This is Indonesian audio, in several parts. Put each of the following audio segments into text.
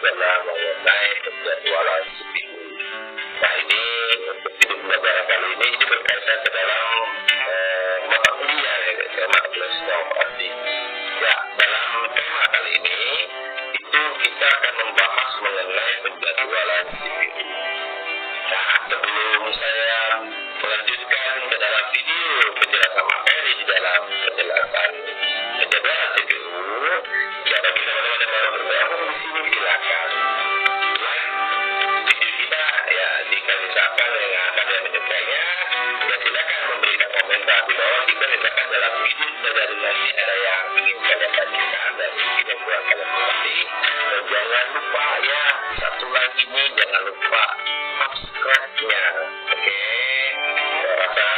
adalah mengenai penjadwalan CPU. Nah, ini untuk video pembelajaran kali ini berkaitan ke dalam mata kuliah ya guys, mata kuliah sistem operasi. Ya, dalam tema kali ini itu kita akan membahas mengenai penjadwalan CPU. Nah, sebelum saya melanjutkan ke dalam video penjelasan materi di dalam penjelasan penjadwalan CPU, ya bagi teman-teman yang baru bergabung di sini silakan like video kita ya, jika misalkan yang akan yang menyukainya ya silakan memberikan komentar di bawah jika misalkan dalam video dari nanti ada yang ingin saya tanyakan dan mungkin yang kurang kalian mengerti. Dan jangan lupa ya, satu lagi nih, jangan lupa subscribe-nya. Oke, saya rasa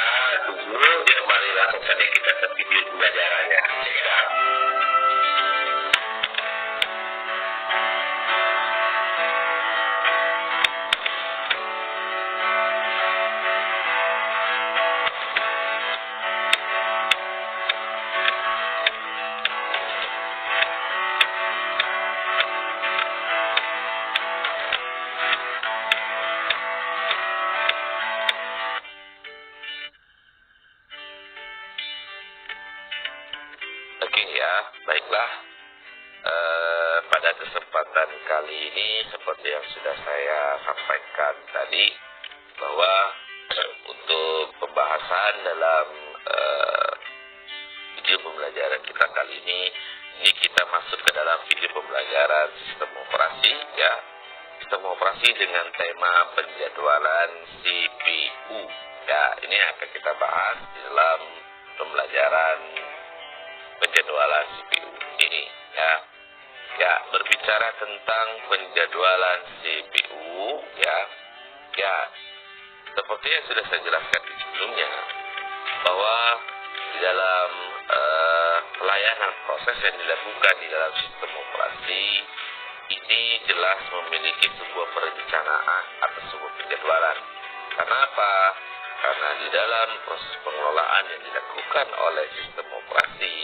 dulu ya, mari langsung saja kita ke video pembelajarannya. Check it out. Ya, baiklah. Pada kesempatan kali ini seperti yang sudah saya sampaikan tadi, bahwa untuk pembahasan dalam video pembelajaran kita kali ini kita masuk ke dalam video pembelajaran sistem operasi ya. Sistem operasi dengan tema penjadwalan CPU. Ya, ini akan kita bahas di dalam pembelajaran penjadwalan CPU ini ya. Ya, berbicara tentang penjadwalan CPU ya. Ya, seperti yang sudah saya jelaskan di sebelumnya, bahwa di dalam pelayanan proses yang dilakukan di dalam sistem operasi ini jelas memiliki sebuah perencanaan atau sebuah penjadwalan. Kenapa? Karena di dalam proses pengelolaan yang dilakukan oleh sistem operasi,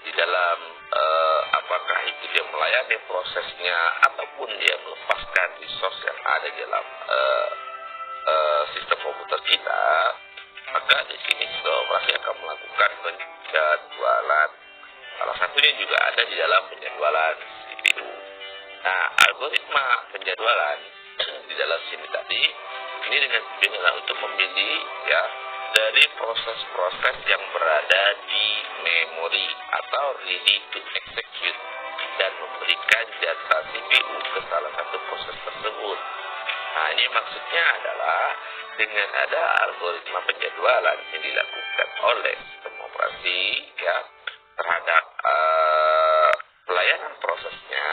di dalam apakah itu dia melayani prosesnya ataupun dia melepaskan resource yang ada di dalam sistem komputer kita, maka di sini sistem operasi akan melakukan penjadwalan. Salah satunya juga ada di dalam penjadwalan CPU. Nah, algoritma penjadwalan di dalam sini tadi ini dengan tujuan untuk memilih ya dari proses-proses yang berada di memori atau ready to execute dan memberikan jatah CPU ke salah satu proses tersebut. Nah, ini maksudnya adalah dengan ada algoritma penjadwalan yang dilakukan oleh sistem operasi ya terhadap pelayanan prosesnya,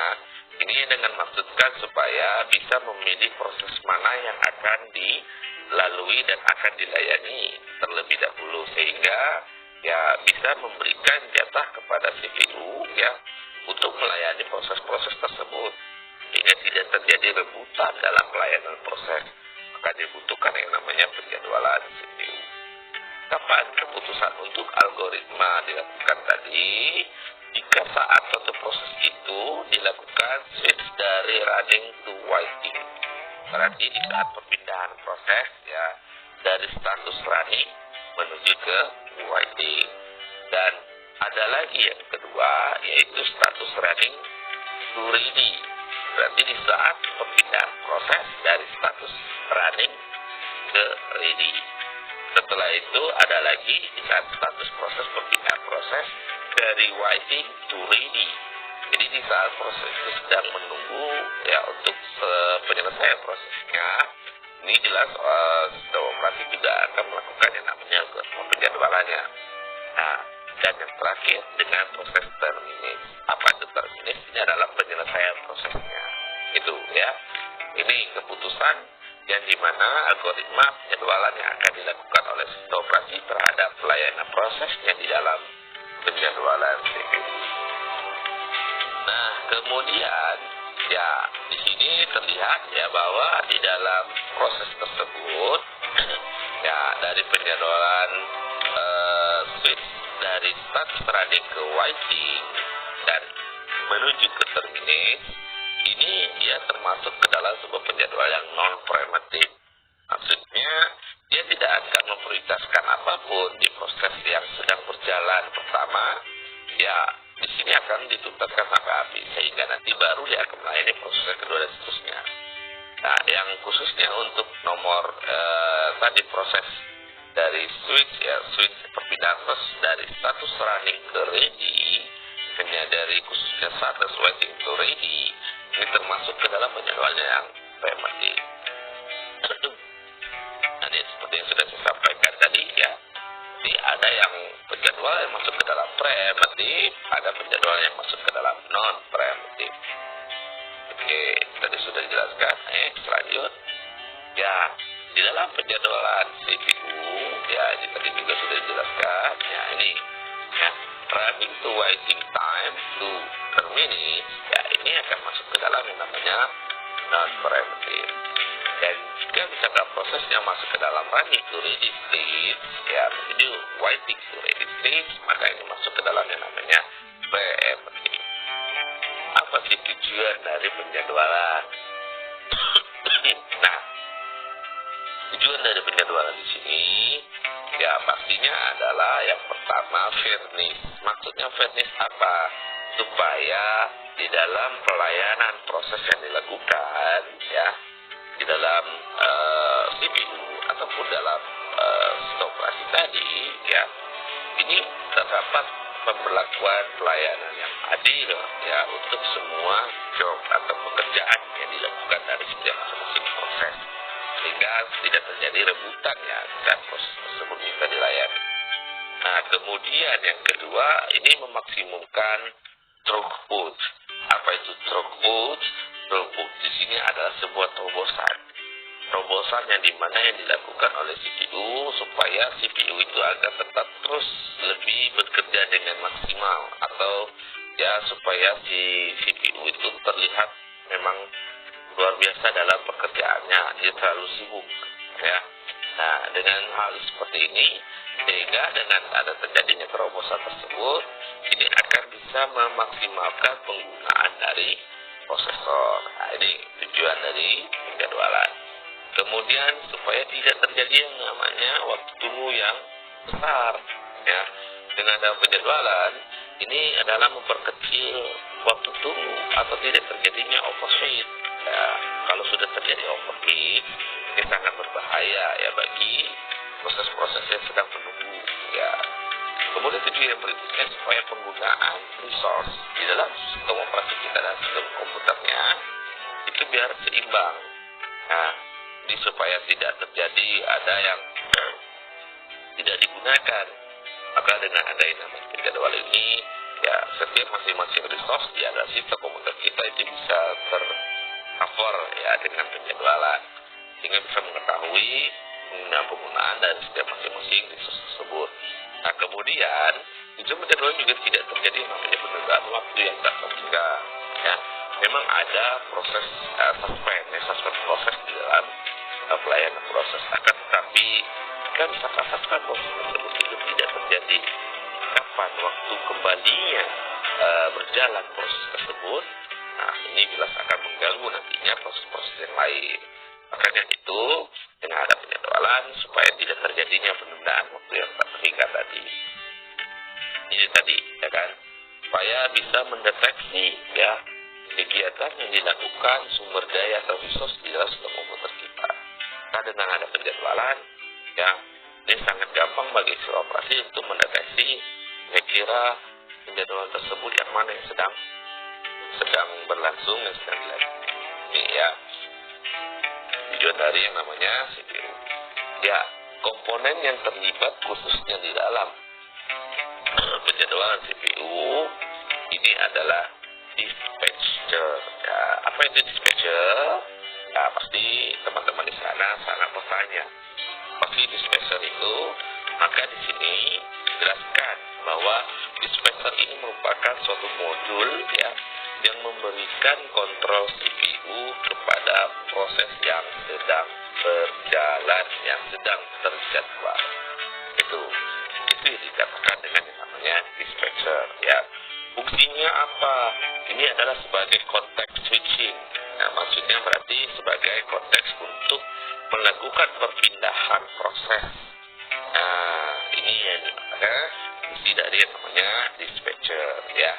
ini dengan maksudkan supaya bisa memilih proses mana yang akan dilalui dan akan dilayani terlebih dahulu, sehingga ya bisa memberikan jatah kepada CPU ya untuk melayani proses-proses tersebut, sehingga tidak terjadi rebutan dalam pelayanan proses. Maka dibutuhkan yang namanya penjadwalan CPU. Kapan keputusan untuk algoritma dilakukan tadi? Jika saat suatu proses itu dilakukan switch dari running to waiting. Berarti di saat perpindahan proses ya dari status running menuju ke waiting. Dan ada lagi yang kedua, yaitu status running to ready. Berarti di saat perpindahan proses dari status running ke ready. Setelah itu ada lagi di saat status proses perpindahan proses dari waiting to ready. Jadi di saat proses itu sedang menunggu ya untuk penyelesaian prosesnya, ini jelas sistem operasi juga akan melakukan yang namanya penjadwalannya. Nah, dan yang terakhir dengan proses terminate. Apa itu terminate? Ini adalah penyelesaian prosesnya. Itu ya. Ini keputusan yang dimana algoritma penjadwalan yang akan dilakukan oleh sistem operasi terhadap pelayanan prosesnya di dalam penjadwalan CPU. Nah, kemudian ya di sini terlihat ya bahwa di dalam proses tersebut ya dari penjadwalan switch dari status running ke waiting dan menuju ke terminate ini dia termasuk ke dalam sebuah penjadwalan yang non-preemptive. Maksudnya dia tidak akan memprioritaskan apapun di proses yang sedang berjalan. Pertama, ya di sini akan dituntaskan sampai habis sehingga nanti baru dia akan melayani proses kedua dan seterusnya. Nah, yang khususnya untuk nomor tadi proses dari switch perpindahan proses dari status running ke ready, hanya dari khususnya status waiting to ready, ini termasuk ke dalam penjadwalan yang preemptive. Nah, ini seperti yang sudah saya sampaikan tadi ya. Jadi ada yang penjadwalan yang masuk ke dalam preemptive, ada penjadwalan yang masuk ke dalam non preemptive. Oke, tadi sudah dijelaskan. Selanjut, ya di dalam penjadwalan CPU, ya ini tadi juga sudah dijelaskan. Ya ini, ya running to waiting time to terminate, ya ini akan masuk ke dalam yang namanya non preemptive. Dan jika misalkan prosesnya masuk ke dalam running to ready state, ya menuju waiting to ready state, maka ini masuk ke dalam yang namanya preemptive. Apa sih tujuan dari penjadwalan? Nah, tujuan dari penjadwalan di sini, ya pastinya adalah yang pertama fairness. Maksudnya fairness apa? Supaya di dalam pelayanan proses yang dilakukan, ya di dalam CPU ataupun dalam operasi tadi, ya ini terdapat pemberlakuan pelayanan yang adil ya untuk semua job atau pekerjaan yang dilakukan dari setiap masing-masing proses, sehingga tidak terjadi rebutan ya dan proses tersebut bisa dilayani. Nah, kemudian yang kedua ini memaksimumkan throughput. Apa itu throughput? Throughput di sini adalah sebuah terobosan yang dimana yang dilakukan oleh CPU supaya CPU itu agar tetap terus lebih bekerja dengan maksimal, atau ya supaya si CPU itu terlihat memang luar biasa dalam pekerjaannya, dia terlalu sibuk ya. Nah, dengan hal seperti ini, sehingga dengan ada terjadinya terobosan tersebut, ini akan bisa memaksimalkan penggunaan dari prosesor. Nah, ini tujuan dari penjadwalan. Kemudian supaya tidak terjadi yang namanya waktu tunggu yang besar ya. Dengan ada penjadwalan ini adalah memperkecil waktu tunggu atau tidak terjadinya overheat ya. Kalau sudah terjadi overheat, ini sangat berbahaya ya bagi proses-proses yang sedang menunggu ya. Kemudian tujuan yang berikutnya supaya penggunaan resource di dalam sistem operasi kita dan sistem komputernya itu biar seimbang. Nah, ini supaya tidak terjadi ada yang tidak digunakan. Maka dengan ada yang namanya penjadwal ini, ya setiap masing-masing resource di dalam sistem komputer kita itu bisa tercover ya dengan penjadwalan, sehingga bisa mengetahui penggunaan dari setiap masing-masing resource tersebut. Nah, kemudian itu penjadwalan juga tidak terjadi namanya penundaan waktu yang tak terhingga ya. Memang ada proses suspend proses di dalam pelayanan proses, akan tetapi kan misalkan suspend proses tersebut itu tidak terjadi, kapan waktu kembalinya berjalan proses tersebut, nah ini jelas akan mengganggu nantinya proses-proses yang lain. Makanya itu dengan ada penjadwalan supaya tidak terjadinya penundaan waktu yang tak terhingga tadi. Ini tadi ya kan, supaya bisa mendeteksi ya kegiatan yang dilakukan sumber daya atau resource di dalam sistem komputer kita. Nah, dengan ada penjadwalan ya, ini sangat gampang bagi si operasi untuk mendeteksi kira-kira penjadwalan tersebut yang mana yang sedang berlangsung, yang sedang dilakukan. Ini ya tujuan dari yang namanya CPU. Ya, komponen yang terlibat khususnya di dalam penjadwalan CPU ini adalah dispatcher. Ya, apa itu dispatcher? Ya, pasti teman-teman di sana sangat bertanya. Pasti dispatcher itu, maka di sini jelaskan bahwa dispatcher ini merupakan suatu modul ya yang memberikan kontrol CPU kepada proses yang sedang berjalan, yang sedang terjadwal. Itu yang dikatakan dengan yang namanya dispatcher ya. Fungsinya apa? ini adalah sebagai konteks switching. Nah, maksudnya berarti sebagai konteks untuk melakukan perpindahan proses. Nah, ini yang dimana isi dari yang namanya dispatcher, ya.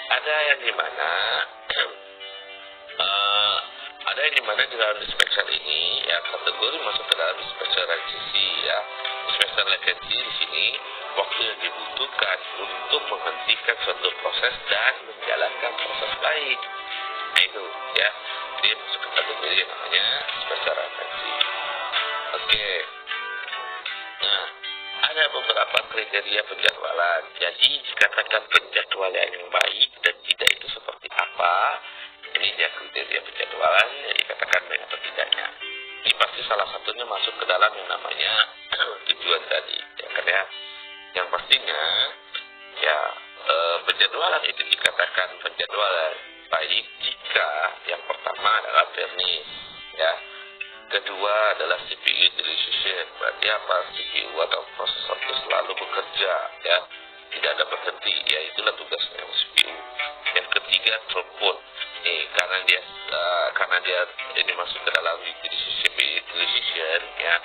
Ada yang dimana di dalam dispatcher ini ya kategori masuk ke dalam dispatcher latency, ya. Dispatcher latency di sini waktu yang dibutuhkan untuk menghentikan suatu proses dan menjalankan proses lain. Nah, itu ya. Dia masuk ke kategori yang namanya dispatcher latency. Oke. Nah, ada beberapa kriteria penjadwalan. Jadi dikatakan penjadwalan yang baik dan tidak itu seperti apa? Ini dia kriteria penjadwalan yang dikatakan baik atau tidaknya. Ini pasti salah satunya masuk ke dalam yang namanya tujuan tadi, ya kan ya. Yang pastinya ya penjadwalan itu dikatakan penjadwalan baik jika yang pertama adalah fairness, ya. Kedua adalah CPU utilization. Berarti apa? CPU atau prosesor itu selalu bekerja, ya, tidak ada berhenti. Ya, itulah tugasnya CPU. Yang ketiga throughput. Karena dia ini masuk ke dalam CPU utilization, ya,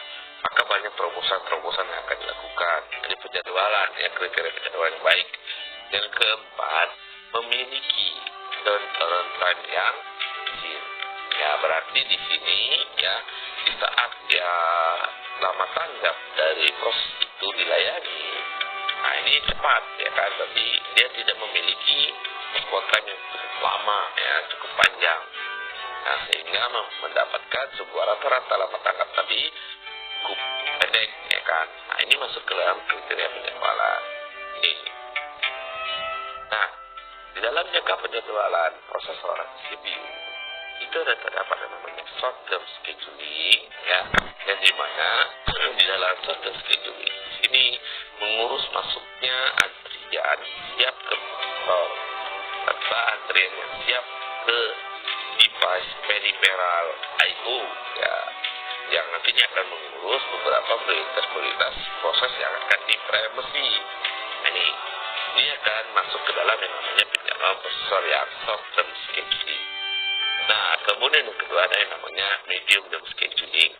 maka banyak terobosan-terobosan yang akan dilakukan. Jadi penjadwalan, ya, kriteria penjadwalan yang baik. Yang keempat, memiliki turnaround time yang kecil. Ya, berarti di sini ya di saat ya lama tanggap dari proses itu dilayani, nah ini cepat, ya kan, berarti dia tidak memiliki kuota yang cukup lama, ya, cukup panjang. Nah, sehingga mendapatkan sebuah rata-rata lama tanggap tadi cukup pendek, ya kan. Nah, ini masuk ke dalam kriteria penjadwalan. Ini. Nah, di dalam jangka penjadwalan prosesor CPU itu ada terdapat yang namanya short term scheduling, ya, yang dimana di dalam short term scheduling ini mengurus masuknya antrian siap ke prosesor tanpa antrian yang siap ke device peripheral I/O, ya, yang nantinya akan mengurus beberapa prioritas proses yang akan dipremesi. Nah, ini akan masuk ke dalam yang namanya penjadwalan prosesor yang short term scheduling. Nah, kemudian yang kedua ada yang namanya medium term scheduling,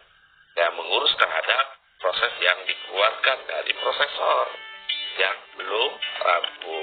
yang mengurus terhadap proses yang dikeluarkan dari prosesor yang belum rampung.